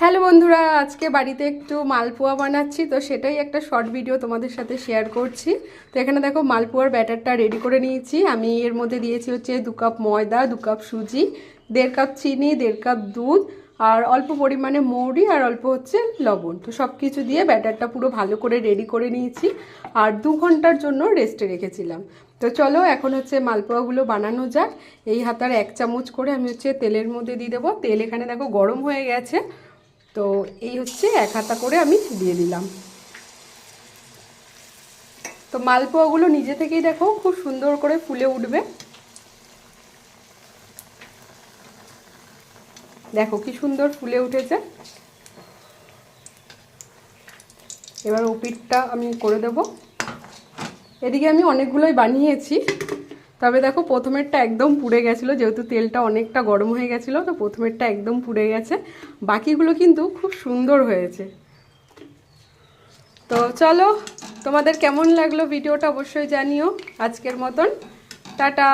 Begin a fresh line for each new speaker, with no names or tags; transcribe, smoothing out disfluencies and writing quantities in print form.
Hello বন্ধুরা, আজকে বাড়িতে একটু মালপোয়া বানাচ্ছি, তো সেটাই একটা শর্ট ভিডিও তোমাদের সাথে শেয়ার করছি। তো এখানে দেখো মালপোয়ার ব্যাটারটা রেডি করে নিয়েছি। আমি এর মধ্যে দিয়েছি হচ্ছে 2 কাপ ময়দা, 2 কাপ সুজি, 1.5 কাপ চিনি, 1.5 কাপ দুধ, আর অল্প পরিমাণে মৌরি, আর অল্প হচ্ছে লবণ। তো সব কিছু দিয়ে ব্যাটারটা পুরো ভালো করে রেডি করে নিয়েছি আর 2 ঘন্টার জন্য রেস্টে রেখেছিলাম। তো চলো এখন হচ্ছে মালপোয়াগুলো বানানো যাক। এই হাতার 1 চামচ করে আমি হচ্ছে তেলের মধ্যে দিয়ে দেবো। তেল এখানে দেখো গরম হয়ে গেছে। তো এই হচ্ছে 1 হাতা করে আমি দিয়ে দিলাম। তো মালপোয়াগুলো নিজে থেকেই দেখো খুব সুন্দর করে ফুলে উঠবে। দেখো কি সুন্দর ফুলে উঠেছে। এবার ওপিটটা আমি করে দেব। এদিকে আমি অনেকগুলোই বানিয়েছি, তবে দেখো প্রথমেরটা একদম পুড়ে গেছিলো, যেহেতু তেলটা অনেকটা গরম হয়ে গেছিলো, তো প্রথমেরটা একদম পুড়ে গেছে। বাকিগুলো কিন্তু খুব সুন্দর হয়েছে। তো চলো, তোমাদের কেমন লাগলো ভিডিওটা অবশ্যই জানিও। আজকের মতন টাটা।